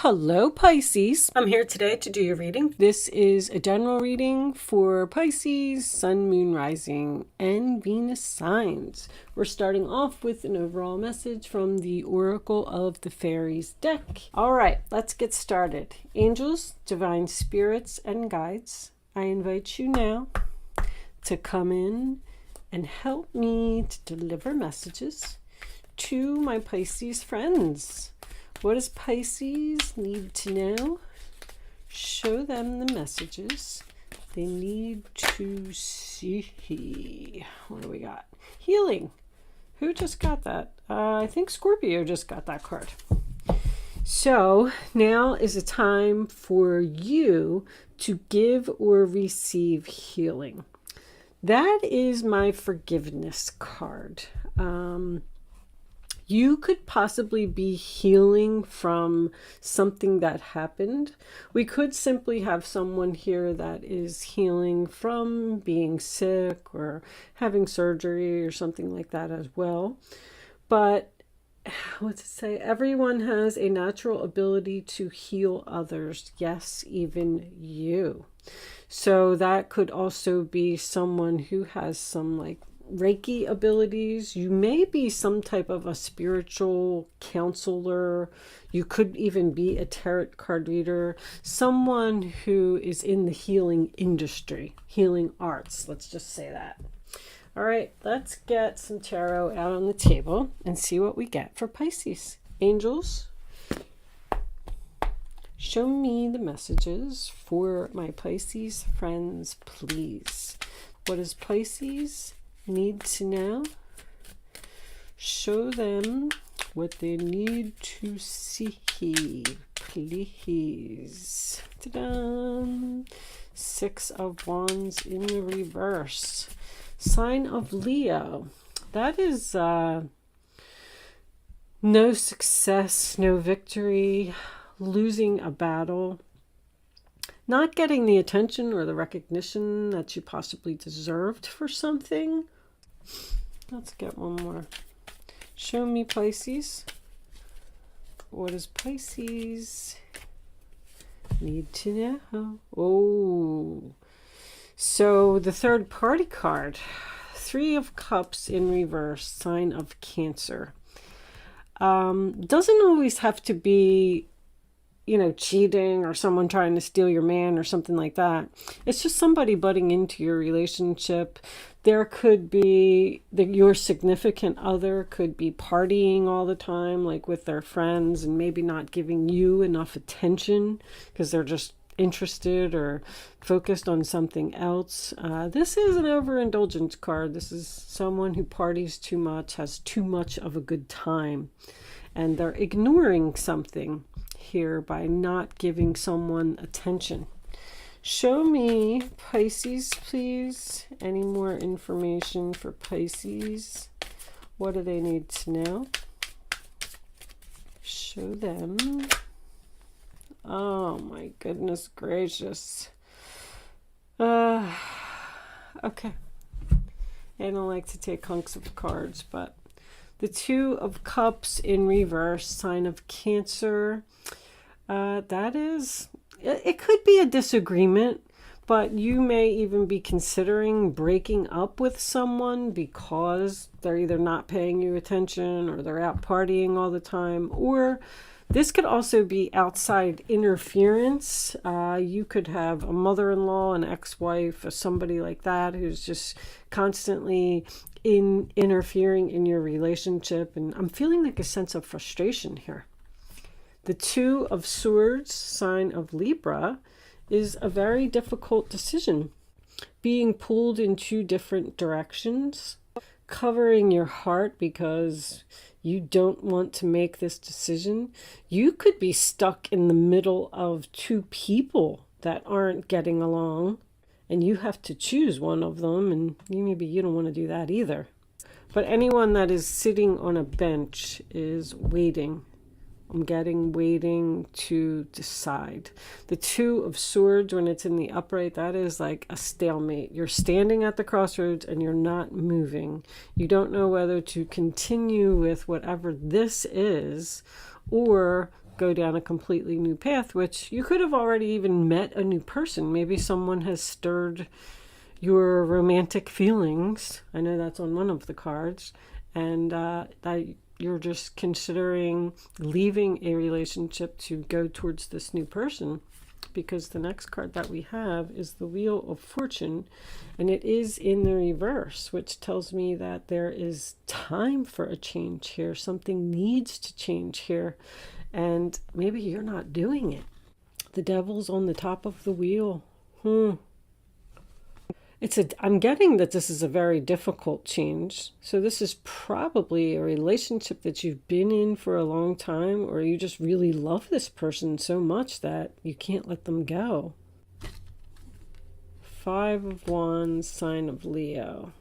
Hello Pisces, I'm here today to do your reading. This is a general reading for Pisces, Sun, Moon, Rising, and Venus signs. We're starting off with an overall message from the Oracle of the Fairies deck. Alright, let's get started. Angels, divine spirits, and guides, I invite you now to come in and help me to deliver messages to my Pisces friends. What does Pisces need to know? Show them the messages they need to see. What do we got? Healing. Who just got that? I think Scorpio just got that card. So now is a time for you to give or receive healing. That is my forgiveness card. You could possibly be healing from something that happened. We could simply have someone here that is healing from being sick or having surgery or something like that as well. But what's it say? Everyone has a natural ability to heal others. Yes, even you. So that could also be someone who has some like Reiki abilities. You may be some type of a spiritual counselor. You could even be a tarot card reader. Someone who is in the healing industry, healing arts. Let's just say that. All right, let's get some tarot out on the table and see what we get for Pisces. Angels, show me the messages for my Pisces friends, please. What does Pisces need to know? Show them what they need to see, please. Ta-da! 6 of Wands in the reverse. Sign of Leo. That is no success, no victory, losing a battle, not getting the attention or the recognition that you possibly deserved for something. Let's get one more. Show me Pisces. What does Pisces need to know? Oh, so the third party card, 3 of Cups in reverse, sign of Cancer. Doesn't always have to be, you know, cheating or someone trying to steal your man or something like that. It's just somebody butting into your relationship. There could be your significant other could be partying all the time, like with their friends, and maybe not giving you enough attention because they're just interested or focused on something else. This is an overindulgence card. This is someone who parties too much, has too much of a good time, and they're ignoring something here by not giving someone attention. Show me Pisces, please. Any more information for Pisces? What do they need to know? Show them. Oh my goodness gracious. Okay. I don't like to take hunks of cards, but the 2 of Cups in reverse, sign of Cancer. That is, it could be a disagreement, but you may even be considering breaking up with someone because they're either not paying you attention or they're out partying all the time. Or this could also be outside interference. You could have a mother-in-law, an ex-wife, or somebody like that who's just constantly interfering in your relationship. And I'm feeling like a sense of frustration here. The 2 of Swords, sign of Libra, is a very difficult decision. Being pulled in 2 different directions, covering your heart because you don't want to make this decision. You could be stuck in the middle of 2 people that aren't getting along, and you have to choose one of them, and maybe you don't want to do that either. But anyone that is sitting on a bench is waiting. I'm getting waiting to decide. The 2 of Swords, when it's in the upright, that is like a stalemate. You're standing at the crossroads and you're not moving. You don't know whether to continue with whatever this is or go down a completely new path, which you could have already even met a new person. Maybe someone has stirred your romantic feelings. I know that's on one of the cards. And that you're just considering leaving a relationship to go towards this new person. Because the next card that we have is the Wheel of Fortune, and it is in the reverse, which tells me that there is time for a change here. Something needs to change here, and maybe you're not doing it. The Devil's on the top of the wheel. I'm getting that this is a very difficult change. So this is probably a relationship that you've been in for a long time, or you just really love this person so much that you can't let them go. 5 of Wands, sign of Leo.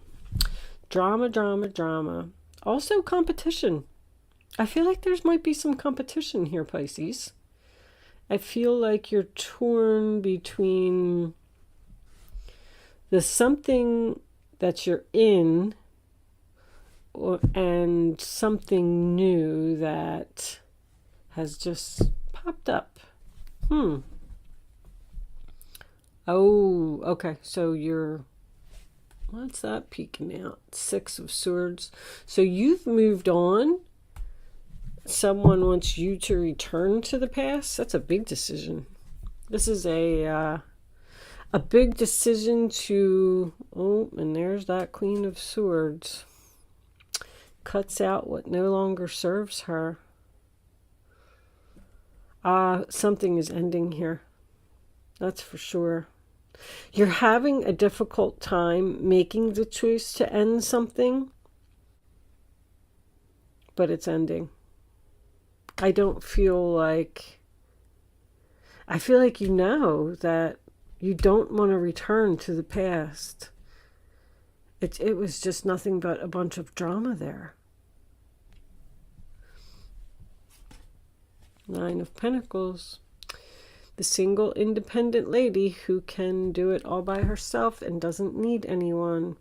Drama, drama, drama. Also competition. I feel like there might be some competition here, Pisces. I feel like you're torn between the something that you're in and something new that has just popped up. Oh, okay. So you're, what's that peeking out? 6 of Swords. So you've moved on. Someone wants you to return to the past. That's a big decision. This is a big decision to, oh, and there's that Queen of Swords. Cuts out what no longer serves her. Something is ending here. That's for sure. You're having a difficult time making the choice to end something, but it's ending. I don't feel like, I feel like you know that you don't want to return to the past. It was just nothing but a bunch of drama there. 9 of Pentacles. The single independent lady who can do it all by herself and doesn't need anyone.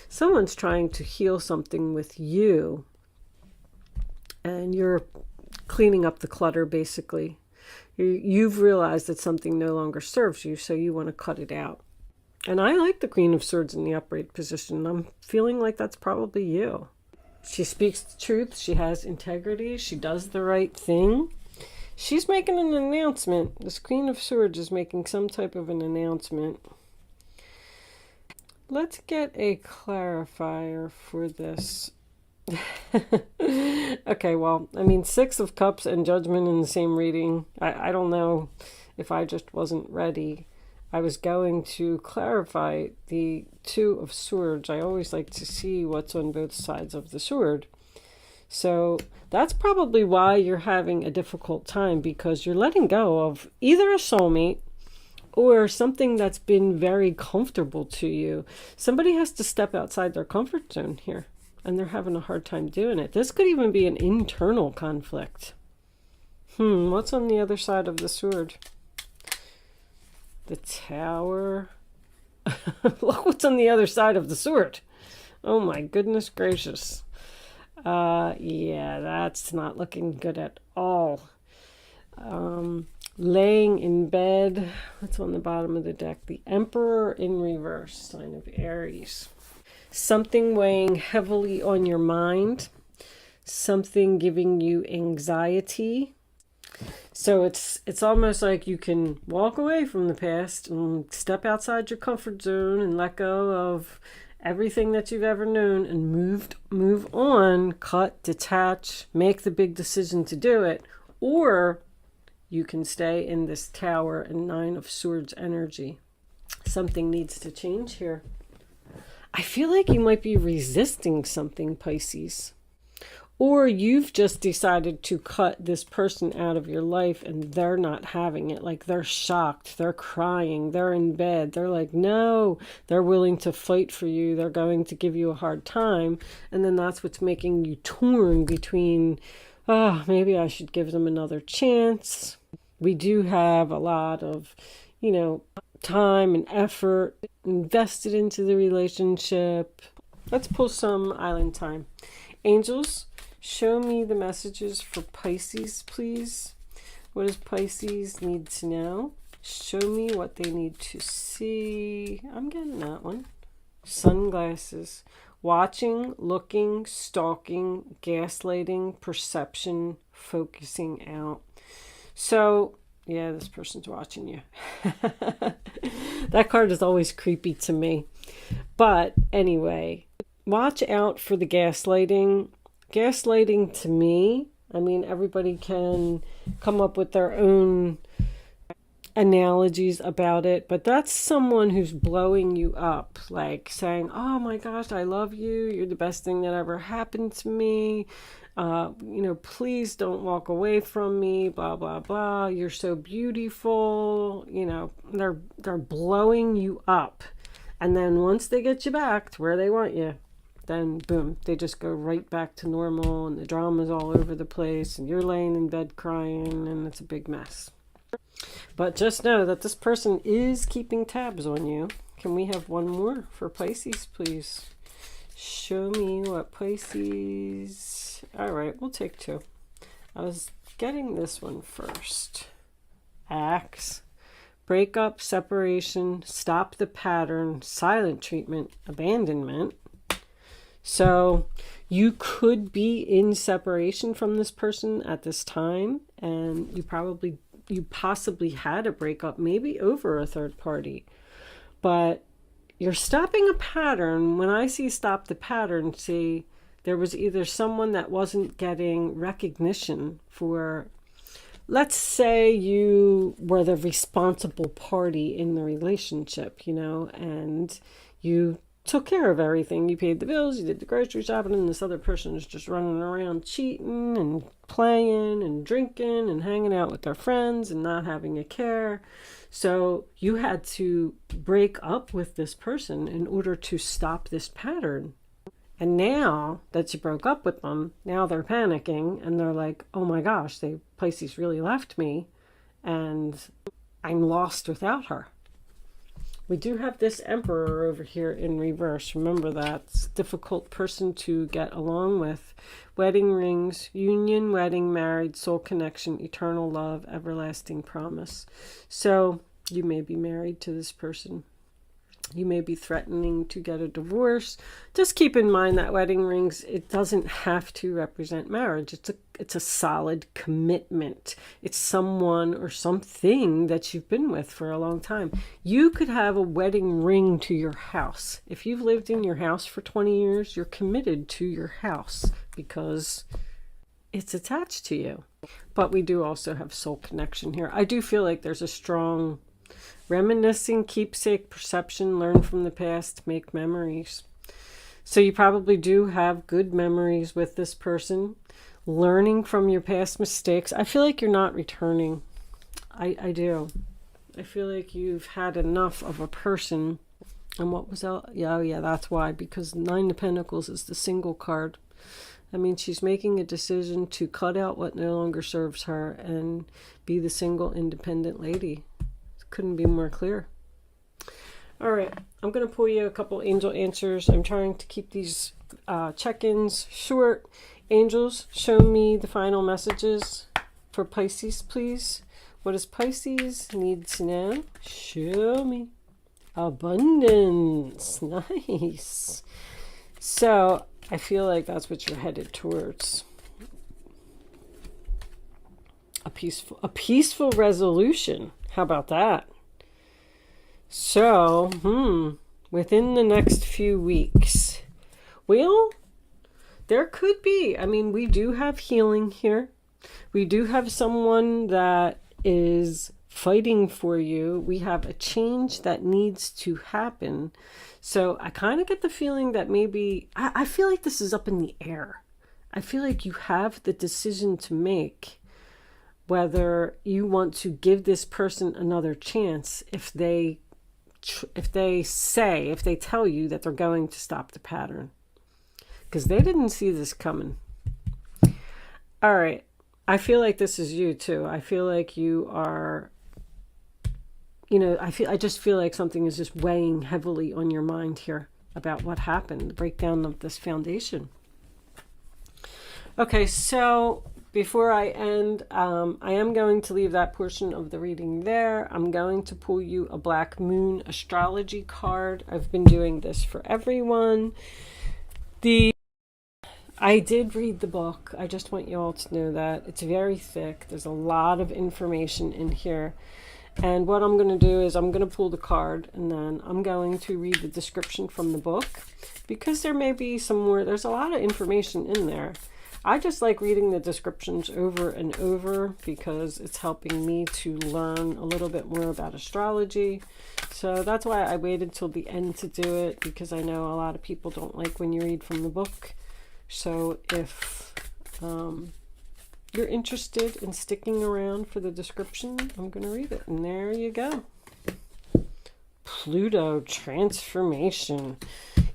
Someone's trying to heal something with you, and you're cleaning up the clutter, basically. You've realized that something no longer serves you, so you want to cut it out. And I like the Queen of Swords in the upright position. I'm feeling like that's probably you. She speaks the truth. She has integrity. She does the right thing. She's making an announcement. This Queen of Swords is making some type of an announcement. Let's get a clarifier for this. Okay, well, I mean, 6 of Cups and Judgment in the same reading. I don't know if I just wasn't ready. I was going to clarify the 2 of Swords. I always like to see what's on both sides of the sword. So that's probably why you're having a difficult time, because you're letting go of either a soulmate or something that's been very comfortable to you. Somebody has to step outside their comfort zone here, and they're having a hard time doing it. This could even be an internal conflict. What's on the other side of the sword? The Tower. Look what's on the other side of the sword. Oh my goodness gracious. Yeah, that's not looking good at all. Laying in bed. What's on the bottom of the deck? The Emperor in reverse, sign of Aries. Something weighing heavily on your mind. Something giving you anxiety. So it's almost like you can walk away from the past and step outside your comfort zone and let go of everything that you've ever known and move on, cut, detach, make the big decision to do it. Or you can stay in this Tower and 9 of Swords energy. Something needs to change here. I feel like you might be resisting something, Pisces. Or you've just decided to cut this person out of your life and they're not having it. Like, they're shocked, they're crying, they're in bed. They're like, no, they're willing to fight for you. They're going to give you a hard time. And then that's what's making you torn between, oh, maybe I should give them another chance. We do have a lot of, time and effort invested into the relationship. Let's pull some island time. Angels, show me the messages for Pisces, please. What does Pisces need to know? Show me what they need to see. I'm getting that one. Sunglasses. Watching, looking, stalking, gaslighting, perception, focusing out. So, yeah, this person's watching you. That card is always creepy to me. But anyway, watch out for the gaslighting. Gaslighting to me, I mean, everybody can come up with their own analogies about it, but that's someone who's blowing you up, like saying, oh my gosh, I love you, you're the best thing that ever happened to me, please don't walk away from me, blah blah blah, you're so beautiful. They're blowing you up, and then once they get you back to where they want you, then boom, they just go right back to normal, and the drama's all over the place, and you're laying in bed crying, and it's a big mess. But just know that this person is keeping tabs on you. Can we have one more for Pisces, please? Show me what Pisces... All right, we'll take two. I was getting this one first. Axe. Breakup, separation, stop the pattern, silent treatment, abandonment. So you could be in separation from this person at this time, and you possibly had a breakup, maybe over a third party, but you're stopping a pattern. When I see stop the pattern, see, there was either someone that wasn't getting recognition for, let's say you were the responsible party in the relationship, and you took care of everything. You paid the bills, you did the grocery shopping, and this other person is just running around cheating and playing and drinking and hanging out with their friends and not having a care. So you had to break up with this person in order to stop this pattern. And now that you broke up with them, now they're panicking and they're like, oh my gosh, Pisces really left me and I'm lost without her. We do have this Emperor over here in reverse. Remember that. It's a difficult person to get along with. Wedding rings, union, wedding, married, soul connection, eternal love, everlasting promise. So you may be married to this person. You may be threatening to get a divorce. Just keep in mind that wedding rings, it doesn't have to represent marriage. It's a solid commitment. It's someone or something that you've been with for a long time. You could have a wedding ring to your house. If you've lived in your house for 20 years, you're committed to your house because it's attached to you. But we do also have soul connection here. I do feel like there's a strong reminiscing, keepsake, perception, learn from the past, make memories. So you probably do have good memories with this person, learning from your past mistakes. I feel like you're not returning. I do. I feel like you've had enough of a person. And what was that? Yeah, that's why. Because Nine of Pentacles is the single card. I mean, she's making a decision to cut out what no longer serves her and be the single, independent lady. Couldn't be more clear. All right, I'm going to pull you a couple angel answers. I'm trying to keep these check-ins short. Angels, show me the final messages for Pisces, please. What does Pisces need to know? Show me. Abundance. Nice. So I feel like that's what you're headed towards. A peaceful resolution. How about that? So, within the next few weeks, well, there could be. I mean, we do have healing here. We do have someone that is fighting for you. We have a change that needs to happen. So I kind of get the feeling that maybe, I feel like this is up in the air. I feel like you have the decision to make whether you want to give this person another chance if they tell you that they're going to stop the pattern, because they didn't see this coming. All right, I feel like this is you too. I feel like you are, I just feel like something is just weighing heavily on your mind here about what happened, the breakdown of this foundation. Okay, so before I end, I am going to leave that portion of the reading there. I'm going to pull you a Black Moon astrology card. I've been doing this for everyone. I did read the book. I just want you all to know that. It's very thick. There's a lot of information in here. And what I'm going to do is I'm going to pull the card and then I'm going to read the description from the book, because there may be some more. There's a lot of information in there. I just like reading the descriptions over and over because it's helping me to learn a little bit more about astrology. So that's why I waited till the end to do it, because I know a lot of people don't like when you read from the book. So if you're interested in sticking around for the description, I'm going to read it. And there you go. Pluto transformation.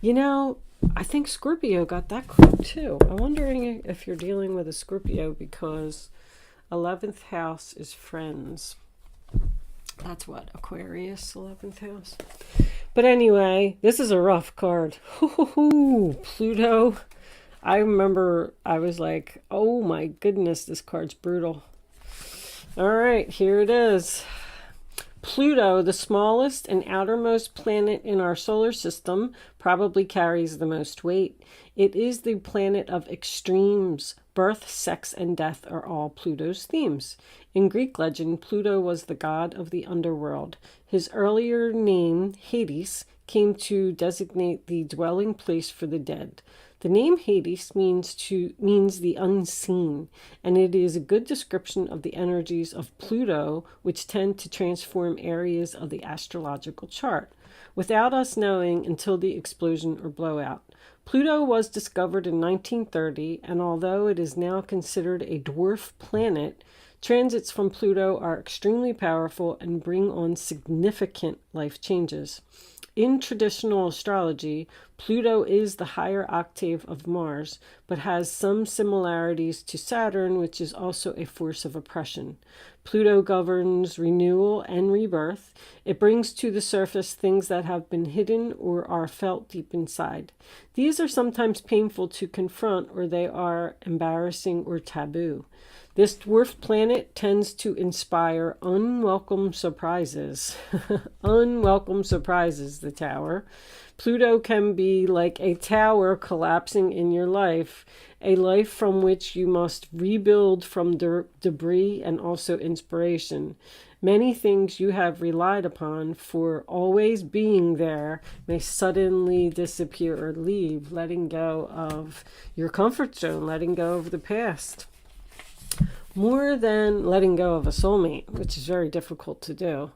You know, I think Scorpio got that card too. I'm wondering if you're dealing with a Scorpio, because 11th house is friends. That's what, Aquarius, 11th house. But anyway, this is a rough card. Pluto. I remember I was like, oh my goodness, this card's brutal. All right, here it is. Pluto, the smallest and outermost planet in our solar system, probably carries the most weight. It is the planet of extremes. Birth, sex, and death are all Pluto's themes. In Greek legend, Pluto was the god of the underworld. His earlier name, Hades, came to designate the dwelling place for the dead. The name Hades means the unseen, and it is a good description of the energies of Pluto, which tend to transform areas of the astrological chart, without us knowing until the explosion or blowout. Pluto was discovered in 1930, and although it is now considered a dwarf planet, transits from Pluto are extremely powerful and bring on significant life changes. In traditional astrology, Pluto is the higher octave of Mars, but has some similarities to Saturn, which is also a force of oppression. Pluto governs renewal and rebirth. It brings to the surface things that have been hidden or are felt deep inside. These are sometimes painful to confront, or they are embarrassing or taboo. This dwarf planet tends to inspire unwelcome surprises. Unwelcome surprises, the tower. Pluto can be like a tower collapsing in your life, a life from which you must rebuild from debris and also inspiration. Many things you have relied upon for always being there may suddenly disappear or leave, letting go of your comfort zone, letting go of the past. More than letting go of a soulmate, which is very difficult to do.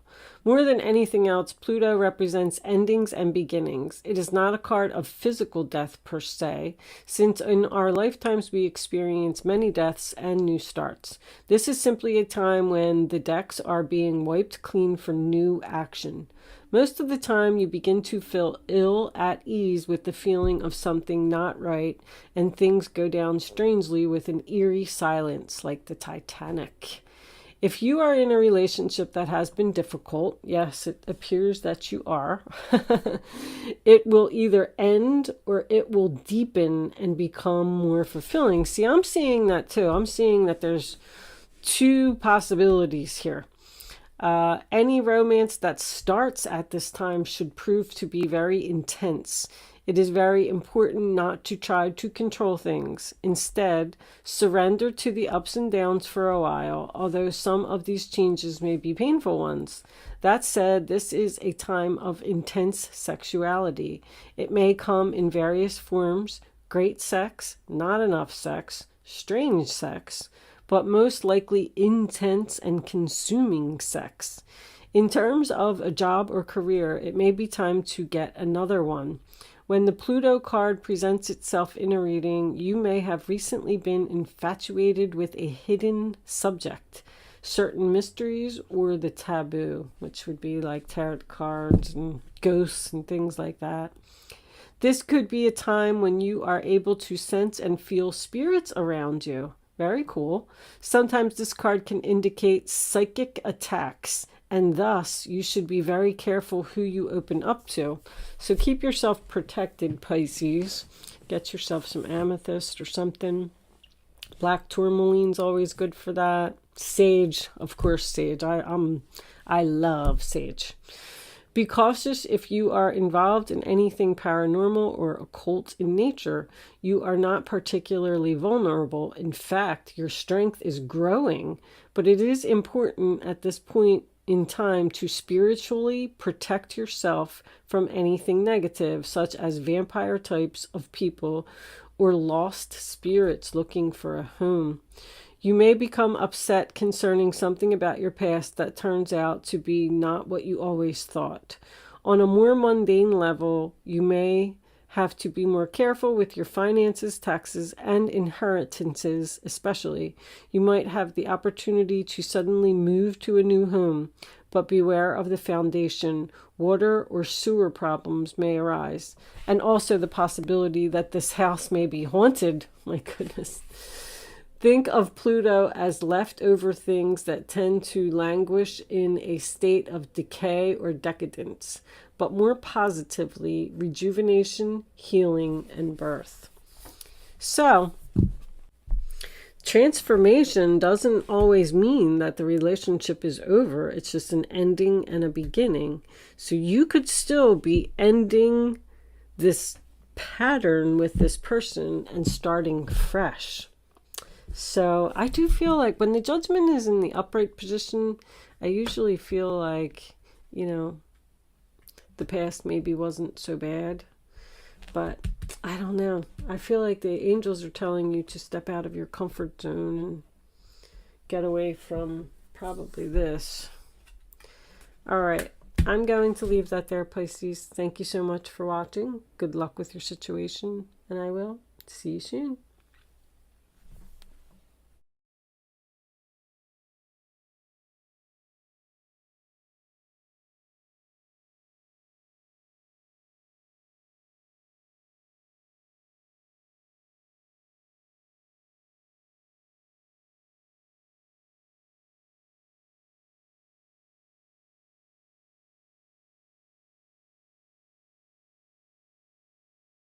More than anything else, Pluto represents endings and beginnings. It is not a card of physical death per se, since in our lifetimes we experience many deaths and new starts. This is simply a time when the decks are being wiped clean for new action. Most of the time you begin to feel ill at ease with the feeling of something not right, and things go down strangely with an eerie silence like the Titanic. If you are in a relationship that has been difficult, yes, it appears that you are, it will either end or it will deepen and become more fulfilling. See, I'm seeing that too. I'm seeing that there's two possibilities here. Any romance that starts at this time should prove to be very intense. It is very important not to try to control things. Instead, surrender to the ups and downs for a while, although some of these changes may be painful ones. That said, this is a time of intense sexuality. It may come in various forms: great sex, not enough sex, strange sex, but most likely intense and consuming sex. In terms of a job or career, it may be time to get another one. When the Pluto card presents itself in a reading, you may have recently been infatuated with a hidden subject, certain mysteries, or the taboo, which would be like tarot cards and ghosts and things like that. This could be a time when you are able to sense and feel spirits around you. Very cool. Sometimes this card can indicate psychic attacks, and thus you should be very careful who you open up to. So keep yourself protected, Pisces. Get yourself some amethyst or something. Black tourmaline's always good for that. Sage, of course, sage. I love sage. Be cautious if you are involved in anything paranormal or occult in nature. You are not particularly vulnerable. In fact, your strength is growing, but it is important at this point in time to spiritually protect yourself from anything negative, such as vampire types of people or lost spirits looking for a home. You may become upset concerning something about your past that turns out to be not what you always thought. On a more mundane level, you may have to be more careful with your finances, taxes, and inheritances, especially. You might have the opportunity to suddenly move to a new home, but beware of the foundation. Water or sewer problems may arise. And also the possibility that this house may be haunted. My goodness. Think of Pluto as leftover things that tend to languish in a state of decay or decadence, but more positively, rejuvenation, healing, and birth. So, transformation doesn't always mean that the relationship is over. It's just an ending and a beginning. So you could still be ending this pattern with this person and starting fresh. So I do feel like when the Judgment is in the upright position, I usually feel like, the past maybe wasn't so bad. But I don't know. I feel like the angels are telling you to step out of your comfort zone and get away from probably this. All right. I'm going to leave that there, Pisces. Thank you so much for watching. Good luck with your situation, and I will see you soon.